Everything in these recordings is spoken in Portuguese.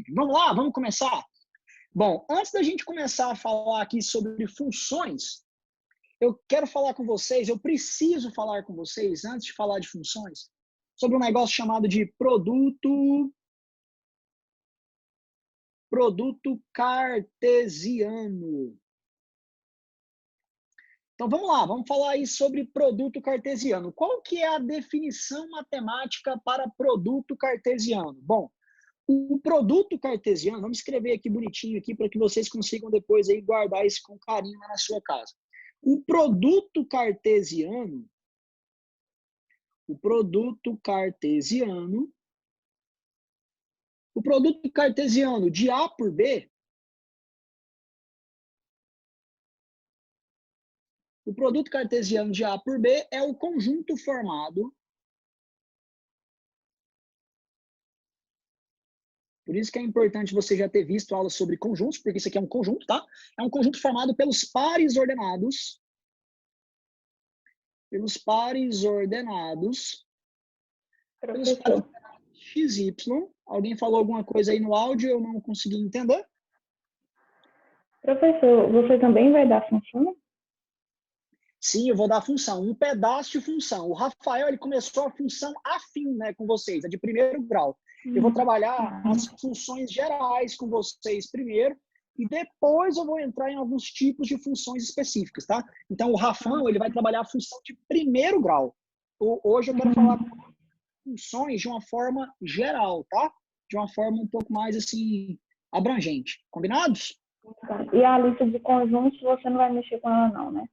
vídeo. Vamos lá? Vamos começar? Bom, antes da gente começar a falar aqui sobre funções, eu quero falar com vocês, eu preciso falar com vocês, antes de falar de funções, sobre um negócio chamado de produto cartesiano. Então vamos lá, vamos falar aí sobre produto cartesiano. Qual que é a definição matemática para produto cartesiano? Bom, o produto cartesiano, vamos escrever aqui bonitinho aqui para que vocês consigam depois aí guardar isso com carinho lá na sua casa. O produto cartesiano de A por B, o produto cartesiano de A por B é o conjunto formado. Por isso que é importante você já ter visto aula sobre conjuntos, porque isso aqui é um conjunto, tá? É um conjunto formado pelos pares ordenados. Pelos pares ordenados XY. Alguém falou alguma coisa aí no áudio, eu não consegui entender. Professor, você também vai dar função? Sim, eu vou dar função, um pedaço de função. O Rafael, ele começou a função afim, né, com vocês, é de primeiro grau. Eu vou trabalhar as funções gerais com vocês primeiro, e depois eu vou entrar em alguns tipos de funções específicas, tá? Então, o Rafão, ele vai trabalhar a função de primeiro grau. Hoje eu quero falar funções de uma forma geral, tá? De uma forma um pouco mais, assim, abrangente. Combinados? E a lista de conjuntos, você não vai mexer com ela não, né?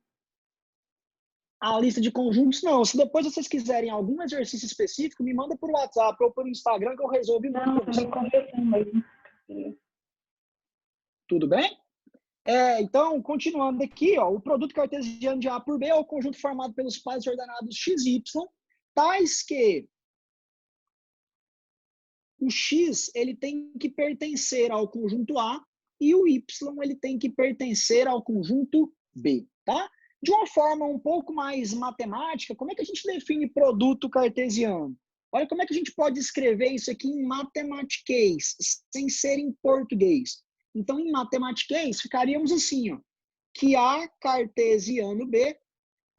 A lista de conjuntos, não. Se depois vocês quiserem algum exercício específico, me manda por WhatsApp ou por Instagram que eu resolvo muito Não, com você. conversando mesmo. Tudo bem? Então, continuando aqui, ó, o produto cartesiano de A por B é o conjunto formado pelos pares ordenados XY, tais que o X ele tem que pertencer ao conjunto A e o Y ele tem que pertencer ao conjunto B, tá? De uma forma um pouco mais matemática, como é que a gente define produto cartesiano? Olha como é que a gente pode escrever isso aqui em matematiquês, sem ser em português. Então, em matematiquês, ficaríamos assim, ó, que A cartesiano B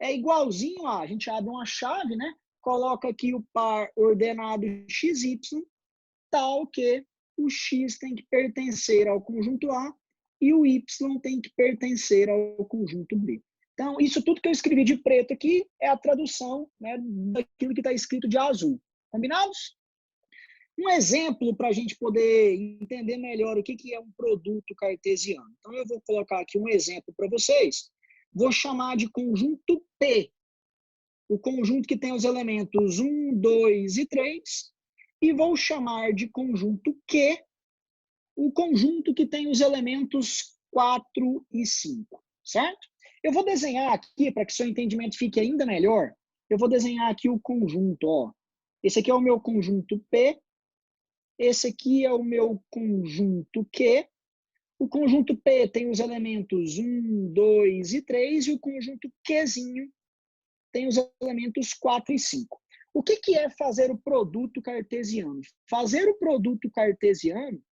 é igualzinho a gente abre uma chave, né? Coloca aqui o par ordenado XY, tal que o X tem que pertencer ao conjunto A e o Y tem que pertencer ao conjunto B. Então, isso tudo que eu escrevi de preto aqui é a tradução, né, daquilo que está escrito de azul. Combinados? Um exemplo para a gente poder entender melhor o que é um produto cartesiano. Então, eu vou colocar aqui um exemplo para vocês. Vou chamar de conjunto P. O conjunto que tem os elementos 1, 2 e 3. E vou chamar de conjunto Q o conjunto que tem os elementos 4 e 5, certo? Eu vou desenhar aqui, para que seu entendimento fique ainda melhor, eu vou desenhar aqui o conjunto, ó. Esse aqui é o meu conjunto P, esse aqui é o meu conjunto Q. O conjunto P tem os elementos 1, 2 e 3, e o conjunto Qzinho tem os elementos 4 e 5. O que é fazer o produto cartesiano? Fazer o produto cartesiano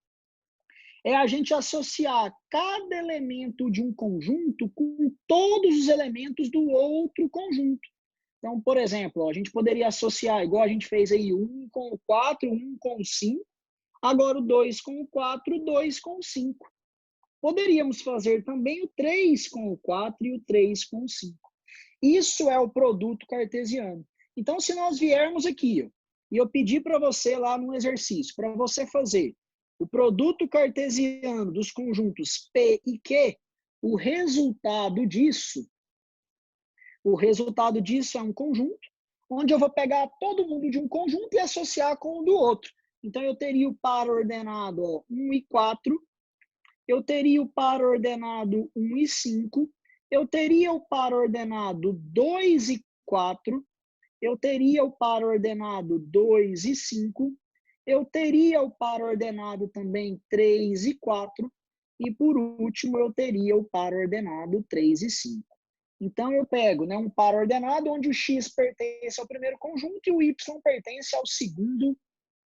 é a gente associar cada elemento de um conjunto com todos os elementos do outro conjunto. Então, por exemplo, a gente poderia associar, igual a gente fez aí, 1 com o 4, 1 com o 5, agora o 2 com o 4, 2 com o 5. Poderíamos fazer também o 3 com o 4 e o 3 com o 5. Isso é o produto cartesiano. Então, se nós viermos aqui, ó, e eu pedir para você lá no exercício, para você fazer o produto cartesiano dos conjuntos P e Q, o resultado disso é um conjunto, onde eu vou pegar todo mundo de um conjunto e associar com o do outro. Então, eu teria o par ordenado, ó, 1 e 4, eu teria o par ordenado 1 e 5, eu teria o par ordenado 2 e 4, eu teria o par ordenado 2 e 5, eu teria o par ordenado também 3 e 4, e por último eu teria o par ordenado 3 e 5. Então eu pego, né, um par ordenado onde o X pertence ao primeiro conjunto e o Y pertence ao segundo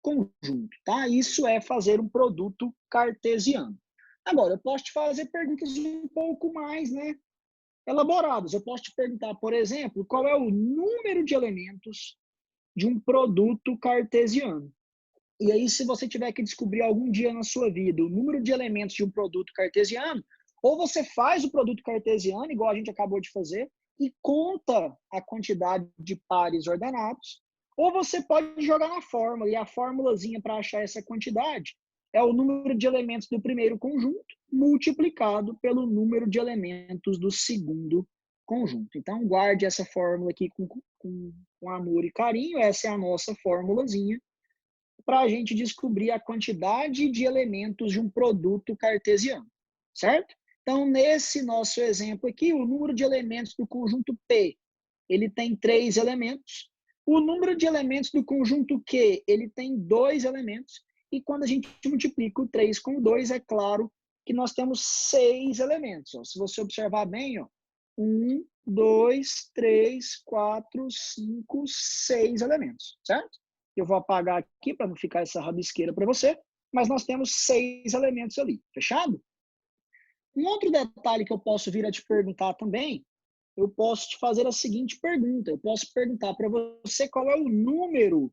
conjunto, tá? Isso é fazer um produto cartesiano. Agora, eu posso te fazer perguntas um pouco mais, né, elaboradas. Eu posso te perguntar, por exemplo, qual é o número de elementos de um produto cartesiano. E aí, se você tiver que descobrir algum dia na sua vida o número de elementos de um produto cartesiano, ou você faz o produto cartesiano, igual a gente acabou de fazer, e conta a quantidade de pares ordenados, ou você pode jogar na fórmula, e a formulazinha para achar essa quantidade é o número de elementos do primeiro conjunto multiplicado pelo número de elementos do segundo conjunto. Então, guarde essa fórmula aqui com amor e carinho, essa é a nossa formulazinha, para a gente descobrir a quantidade de elementos de um produto cartesiano, certo? Então, nesse nosso exemplo aqui, o número de elementos do conjunto P, ele tem 3 elementos. O número de elementos do conjunto Q, ele tem 2 elementos. E quando a gente multiplica o 3 com o 2, é claro que nós temos 6 elementos. Ó. Se você observar bem, ó, 1, 2, 3, 4, 5, 6 elementos, certo? Eu vou apagar aqui para não ficar essa rabisqueira para você, mas nós temos 6 elementos ali, fechado? Um outro detalhe que eu posso vir a te perguntar também, eu posso te fazer a seguinte pergunta, eu posso perguntar para você qual é o número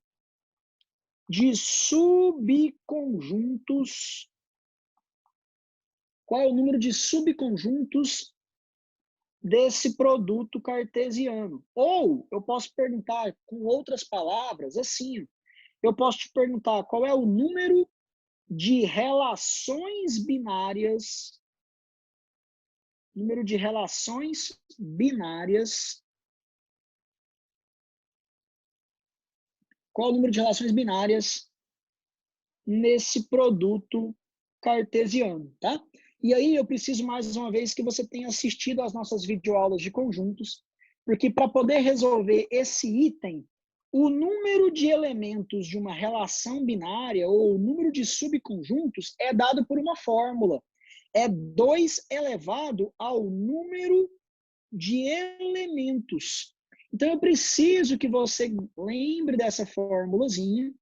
de subconjuntos, qual é o número de subconjuntos desse produto cartesiano. Ou eu posso perguntar com outras palavras, assim, eu posso te perguntar qual é o número de relações binárias, qual é o número de relações binárias nesse produto cartesiano, tá? E aí eu preciso mais uma vez que você tenha assistido às nossas videoaulas de conjuntos, porque para poder resolver esse item, o número de elementos de uma relação binária ou o número de subconjuntos é dado por uma fórmula. É 2 elevado ao número de elementos. Então eu preciso que você lembre dessa formulazinha.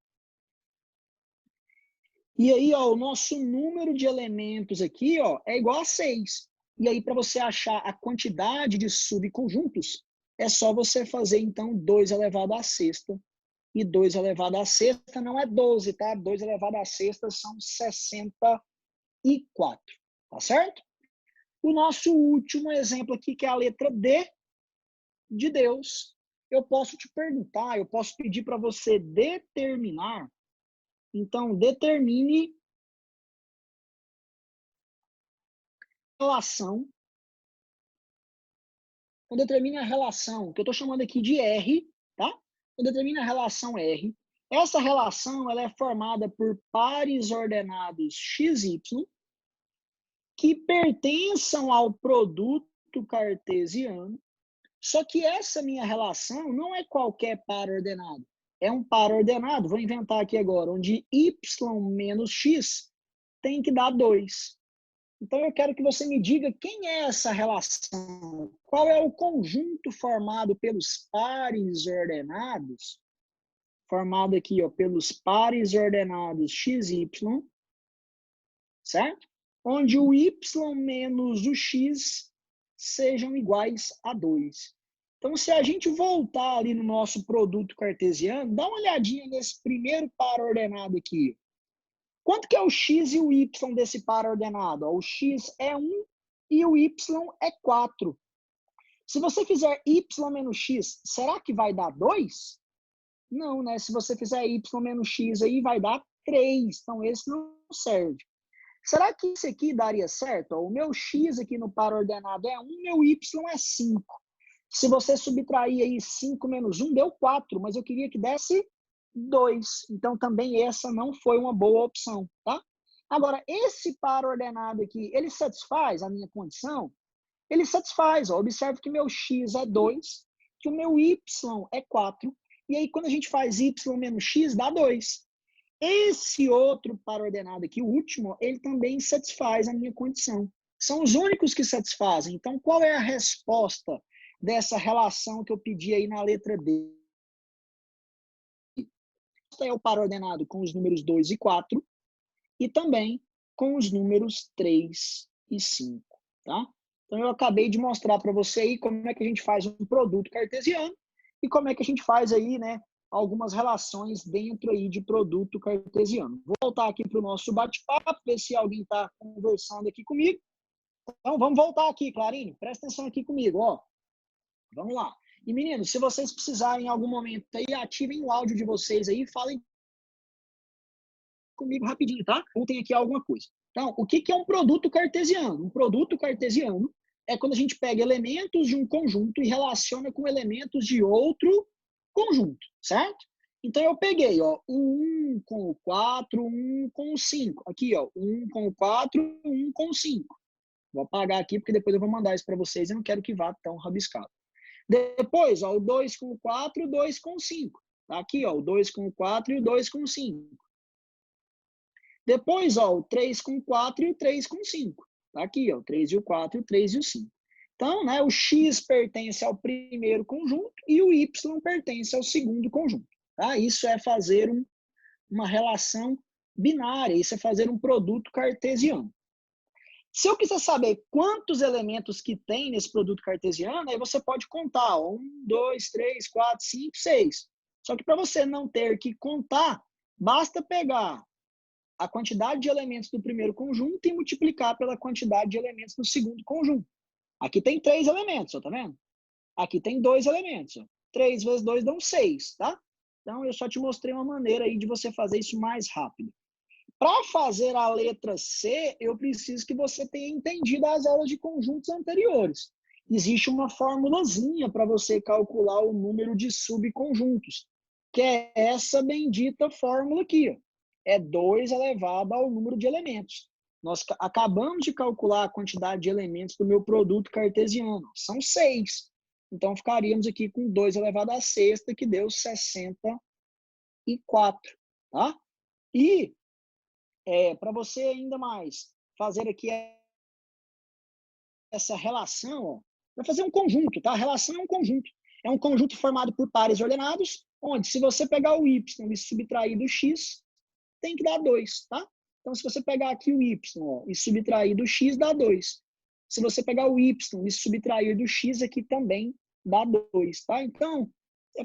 E aí, ó, o nosso número de elementos aqui, ó, é igual a 6. E aí, para você achar a quantidade de subconjuntos, é só você fazer, então, 2 elevado à sexta. E 2 elevado à sexta não é 12, tá? 2 elevado à sexta são 64, tá certo? O nosso último exemplo aqui, que é a letra D de Deus. Eu posso te perguntar, eu posso pedir para você determinar. Então, determine relação, então determine a relação, que eu estou chamando aqui de R, tá? Então determine a relação R. Essa relação ela é formada por pares ordenados x, y, que pertençam ao produto cartesiano, só que essa minha relação não é qualquer par ordenado, é um par ordenado, vou inventar aqui agora, onde y menos x tem que dar 2. Então, eu quero que você me diga quem é essa relação. Qual é o conjunto formado pelos pares ordenados? Formado aqui, ó, pelos pares ordenados x, y, certo? Onde o y menos o x sejam iguais a 2. Então, se a gente voltar ali no nosso produto cartesiano, dá uma olhadinha nesse primeiro par ordenado aqui. Quanto que é o x e o y desse par ordenado? O x é 1 e o y é 4. Se você fizer y menos x, será que vai dar 2? Não, né? Se você fizer y menos x aí, vai dar 3. Então, esse não serve. Será que esse aqui daria certo? O meu x aqui no par ordenado é 1, meu y é 5. Se você subtrair aí 5 menos 1, deu 4, mas eu queria que desse 2. Então, também essa não foi uma boa opção, tá? Agora, esse par ordenado aqui, ele satisfaz a minha condição? Ele satisfaz. Ó. Observe que meu x é 2, que o meu y é 4. E aí, quando a gente faz y menos x, dá 2. Esse outro par ordenado aqui, o último, ele também satisfaz a minha condição. São os únicos que satisfazem. Então, qual é a resposta dessa relação que eu pedi aí na letra D? resposta é o par ordenado com os números 2 e 4 e também com os números 3 e 5, tá? Então, eu acabei de mostrar para você aí como é que a gente faz um produto cartesiano e como é que a gente faz aí, né, algumas relações dentro aí de produto cartesiano. Vou voltar aqui para o nosso bate-papo, ver se alguém está conversando aqui comigo. Então, vamos voltar aqui, Clarinho. Presta atenção aqui comigo, ó. Vamos lá. E, meninos, se vocês precisarem em algum momento aí, ativem o áudio de vocês aí e falem comigo rapidinho, tá? Contem aqui alguma coisa. Então, o que é um produto cartesiano? Um produto cartesiano é quando a gente pega elementos de um conjunto e relaciona com elementos de outro conjunto, certo? Então, eu peguei, ó, o 1 com o 4, 1 com o 5. Aqui, ó, 1 com o 4, 1 com o 5. Vou apagar aqui, porque depois eu vou mandar isso para vocês. Eu não quero que vá tão rabiscado. Depois, ó, o 2 com o 4, o 2 com o 5. Tá aqui, ó, o 2 com o 4 e o 2 com o 5. Depois, ó, o 3 com o 4 e o 3 com o 5. Tá aqui, ó, o 3 e o 4, o 3 e o 5. Então, né, o X pertence ao primeiro conjunto e o Y pertence ao segundo conjunto. Tá? Isso é fazer uma relação binária, isso é fazer um produto cartesiano. Se eu quiser saber quantos elementos que tem nesse produto cartesiano, aí você pode contar. 1, 2, 3, 4, 5, 6. Só que para você não ter que contar, basta pegar a quantidade de elementos do primeiro conjunto e multiplicar pela quantidade de elementos do segundo conjunto. Aqui tem 3 elementos, ó, tá vendo? Aqui tem 2 elementos. Ó. 3 vezes 2 dão 6, tá? Então, eu só te mostrei uma maneira aí de você fazer isso mais rápido. Para fazer a letra C, eu preciso que você tenha entendido as aulas de conjuntos anteriores. Existe uma formulazinha para você calcular o número de subconjuntos, que é essa bendita fórmula aqui. Ó. É 2 elevado ao número de elementos. Nós acabamos de calcular a quantidade de elementos do meu produto cartesiano. São 6. Então, ficaríamos aqui com 2 elevado à sexta, que deu 64. Tá? E para você ainda mais fazer aqui essa relação, ó, para fazer um conjunto, tá? A relação é um conjunto. É um conjunto formado por pares ordenados, onde se você pegar o y e subtrair do x, tem que dar 2, tá? Então, se você pegar aqui o y ó, e subtrair do x, dá 2. Se você pegar o y e subtrair do x, aqui também dá 2, tá? Então,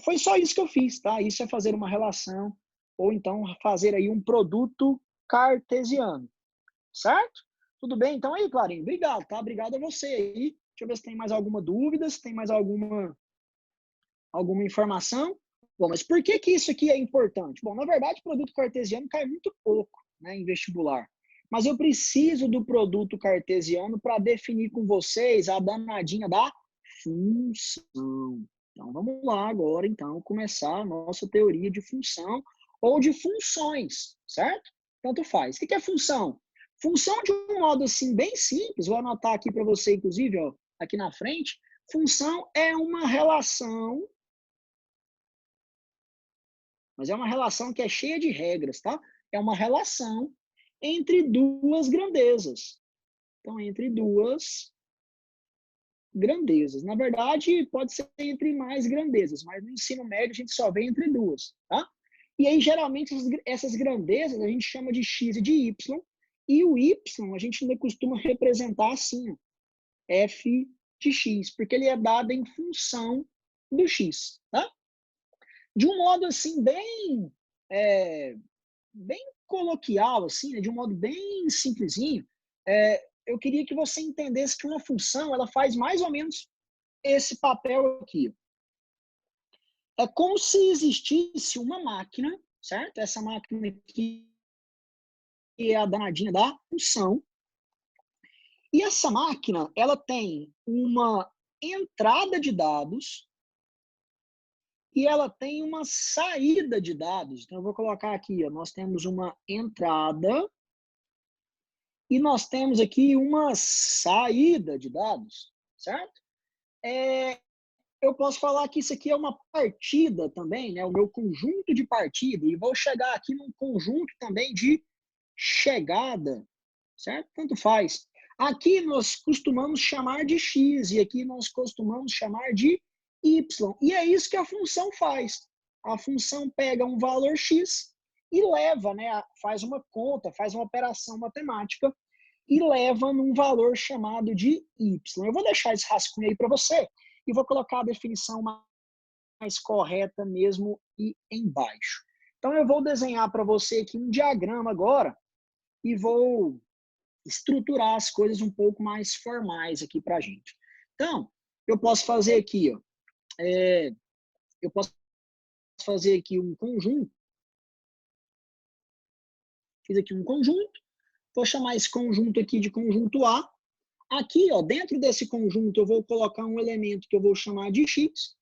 foi só isso que eu fiz, tá? Isso é fazer uma relação, ou então fazer aí um produto cartesiano, certo? Tudo bem? Então aí, Clarinho, obrigado, tá? Obrigado a você aí. Deixa eu ver se tem mais alguma dúvida, se tem mais alguma informação. Bom, mas por que isso aqui é importante? Bom, na verdade, produto cartesiano cai muito pouco, né, em vestibular. Mas eu preciso do produto cartesiano para definir com vocês a danadinha da função. Então, vamos lá agora, então, começar a nossa teoria de função ou de funções, certo? Tanto faz. O que é função? Função, de um modo assim, bem simples, vou anotar aqui para você, inclusive, ó, aqui na frente. Função é uma relação, mas é uma relação que é cheia de regras, tá? É uma relação entre duas grandezas. Então, entre duas grandezas. Na verdade, pode ser entre mais grandezas, mas no ensino médio a gente só vê entre duas, tá? E aí, geralmente, essas grandezas a gente chama de x e de y, e o y a gente ainda costuma representar assim, f de x, porque ele é dado em função do x, tá? De um modo assim, bem coloquial, assim, né? De um modo bem simplesinho, eu queria que você entendesse que uma função, ela faz mais ou menos esse papel aqui. É como se existisse uma máquina, certo? Essa máquina aqui é a danadinha da função. E essa máquina, ela tem uma entrada de dados e ela tem uma saída de dados. Então, eu vou colocar aqui, ó, nós temos uma entrada e nós temos aqui uma saída de dados, certo? Eu posso falar que isso aqui é uma partida também, né? O meu conjunto de partida, e vou chegar aqui num conjunto também de chegada, certo? Tanto faz. Aqui nós costumamos chamar de x e aqui nós costumamos chamar de y. E é isso que a função faz. A função pega um valor x e leva, né, faz uma conta, faz uma operação matemática e leva num valor chamado de y. Eu vou deixar esse rascunho aí para você e vou colocar a definição mais correta mesmo e embaixo. Então, eu vou desenhar para você aqui um diagrama agora e vou estruturar as coisas um pouco mais formais aqui para a gente. Então, eu posso fazer aqui, ó, eu posso fazer aqui um conjunto. Fiz aqui um conjunto. Vou chamar esse conjunto aqui de conjunto A. Aqui, ó, dentro desse conjunto, eu vou colocar um elemento que eu vou chamar de x.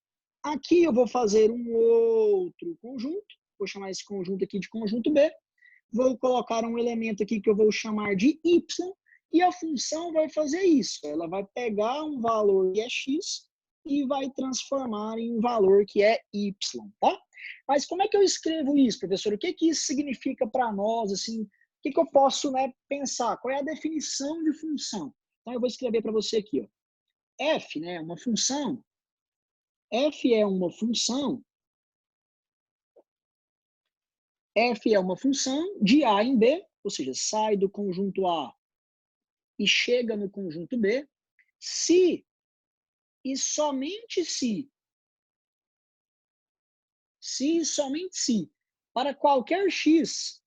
Aqui eu vou fazer um outro conjunto. Vou chamar esse conjunto aqui de conjunto B. Vou colocar um elemento aqui que eu vou chamar de y. E a função vai fazer isso. Ela vai pegar um valor que é x e vai transformar em um valor que é y, tá? Mas como é que eu escrevo isso, professor? O que que isso significa para nós, assim? O que que eu posso, né, pensar? Qual é a definição de função? Então, eu vou escrever para você aqui, ó. F, né, uma função. F é uma função. F é uma função de A em B, ou seja, sai do conjunto A e chega no conjunto B, se e somente se e somente se, para qualquer x,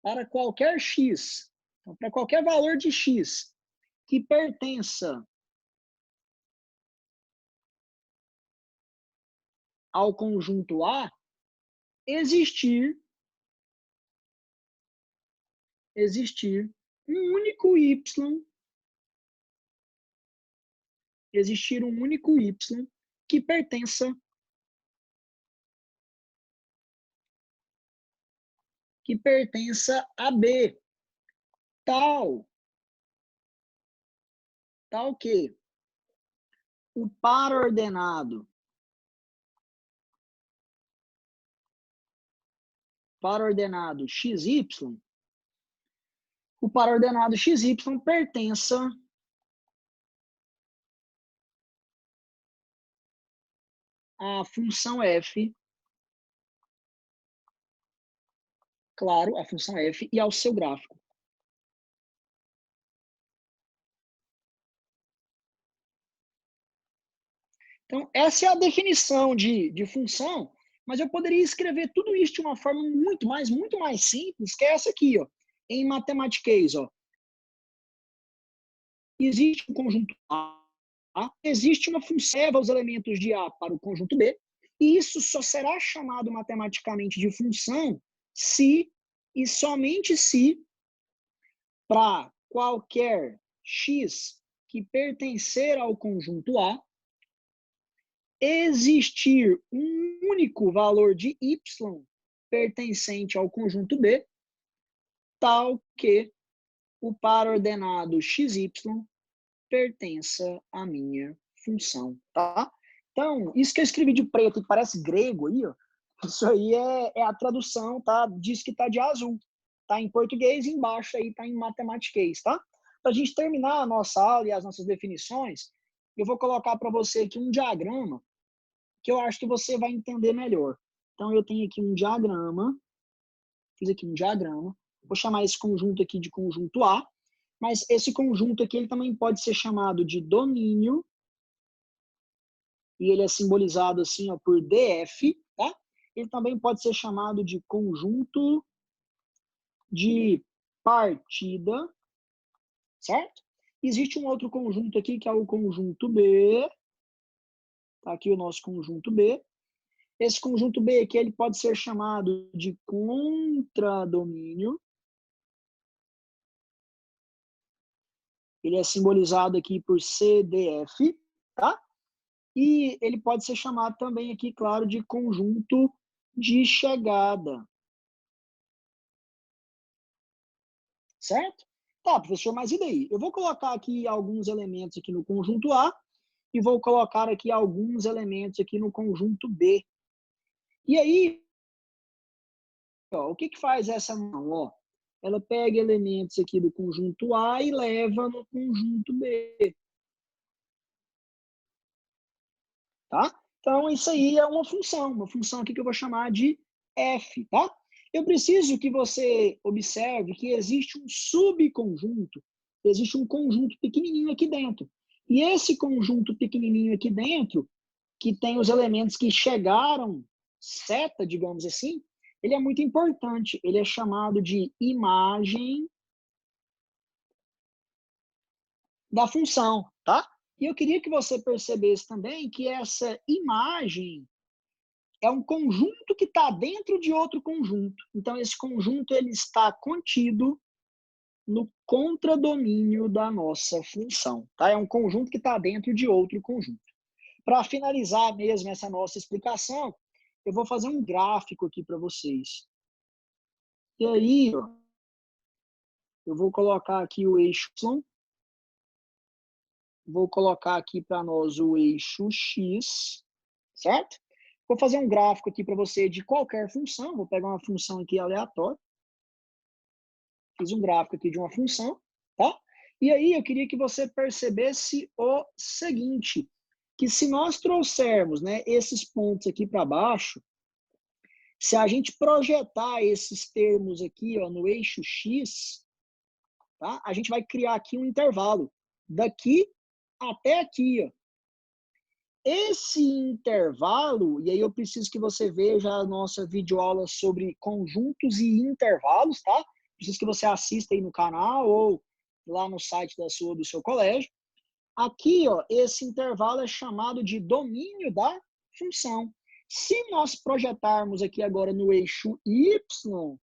então, para qualquer valor de x que pertença ao conjunto A, existir um único y, que pertença a B, tal que o par ordenado xy, o par ordenado xy pertença à função f, claro, a função f e ao seu gráfico. Então, essa é a definição de função, mas eu poderia escrever tudo isso de uma forma muito mais simples, que é essa aqui, ó, em matematiquês, ó. Existe um conjunto A, existe uma função que leva os elementos de A para o conjunto B, e isso só será chamado matematicamente de função se e somente se, para qualquer x que pertencer ao conjunto A, existir um único valor de y pertencente ao conjunto B, tal que o par ordenado xy pertença à minha função, tá? Então, isso que eu escrevi de preto e parece grego aí, ó, isso aí é a tradução, tá? Diz que tá de azul, tá em português e embaixo aí tá em matematiquês, tá? Para a gente terminar a nossa aula e as nossas definições, eu vou colocar para você aqui um diagrama que eu acho que você vai entender melhor. Então, eu tenho aqui um diagrama, fiz aqui um diagrama, vou chamar esse conjunto aqui de conjunto A, mas esse conjunto aqui ele também pode ser chamado de domínio, e ele é simbolizado assim, ó, por DF, tá? Ele também pode ser chamado de conjunto de partida, certo? Existe um outro conjunto aqui que é o conjunto B, tá aqui o nosso conjunto B. Esse conjunto B aqui ele pode ser chamado de contradomínio. Ele é simbolizado aqui por CDF, tá? E ele pode ser chamado também aqui, claro, de conjunto de chegada. Certo? Tá, professor, mas e daí? Eu vou colocar aqui alguns elementos aqui no conjunto A e vou colocar aqui alguns elementos aqui no conjunto B. E aí, ó, o que que faz essa mão? Ó, ela pega elementos aqui do conjunto A e leva no conjunto B. tá? Então, isso aí é uma função aqui que eu vou chamar de f, tá? Eu preciso que você observe que existe um subconjunto, existe um conjunto pequenininho aqui dentro. E esse conjunto pequenininho aqui dentro, que tem os elementos que chegaram seta, digamos assim, ele é muito importante. Ele é chamado de imagem da função, tá? E eu queria que você percebesse também que essa imagem é um conjunto que está dentro de outro conjunto. Então, esse conjunto ele está contido no contradomínio da nossa função. Tá? É um conjunto que está dentro de outro conjunto. Para finalizar mesmo essa nossa explicação, eu vou fazer um gráfico aqui para vocês. E aí, ó, eu vou colocar aqui o eixo Y, vou colocar aqui para nós o eixo X, certo? Vou fazer um gráfico aqui para você de qualquer função, vou pegar uma função aqui aleatória. Fiz um gráfico aqui de uma função, tá? E aí eu queria que você percebesse o seguinte, que se nós trouxermos, né, esses pontos aqui para baixo, se a gente projetar esses termos aqui, ó, no eixo X, tá? A gente vai criar aqui um intervalo daqui até aqui, ó. Esse intervalo, e aí eu preciso que você veja a nossa videoaula sobre conjuntos e intervalos, tá? Preciso que você assista aí no canal ou lá no site do seu colégio. Aqui, ó, esse intervalo é chamado de domínio da função. Se nós projetarmos aqui agora no eixo Y,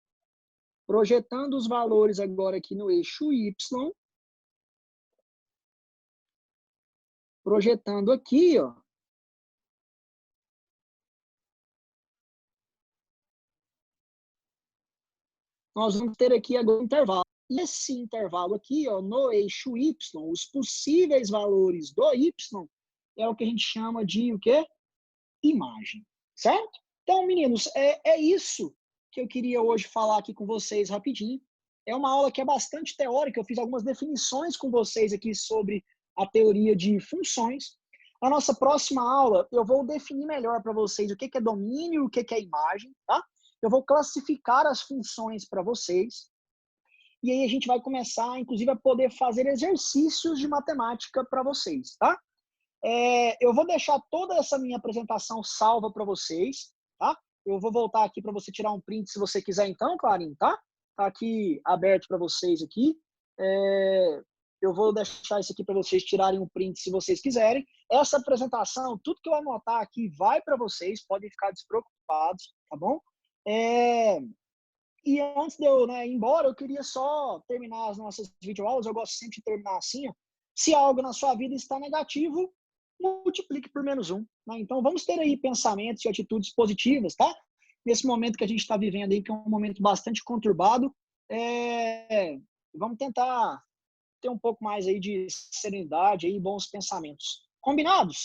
projetando os valores agora aqui no eixo Y, projetando aqui, ó, nós vamos ter aqui agora um intervalo. E esse intervalo aqui, ó, no eixo Y, os possíveis valores do Y é o que a gente chama de o quê? Imagem, certo? Então, meninos, é isso que eu queria hoje falar aqui com vocês rapidinho. É uma aula que é bastante teórica, eu fiz algumas definições com vocês aqui sobre a teoria de funções. Na nossa próxima aula, eu vou definir melhor para vocês o que é domínio e o que é imagem, tá? Eu vou classificar as funções para vocês. E aí a gente vai começar, inclusive, a poder fazer exercícios de matemática para vocês, tá? Eu vou deixar toda essa minha apresentação salva para vocês, tá? Eu vou voltar aqui para você tirar um print se você quiser então, Clarinho, tá? Tá aqui aberto para vocês aqui. Eu vou deixar isso aqui para vocês tirarem um print se vocês quiserem. Essa apresentação, tudo que eu anotar aqui vai para vocês, podem ficar despreocupados, tá bom? E antes de eu ir embora, eu queria só terminar as nossas videoaulas, eu gosto sempre de terminar assim, ó. Se algo na sua vida está negativo, multiplique por -1. Né? Então, vamos ter aí pensamentos e atitudes positivas, tá? Nesse momento que a gente está vivendo aí, que é um momento bastante conturbado, vamos tentar ter um pouco mais aí de serenidade e bons pensamentos. Combinados?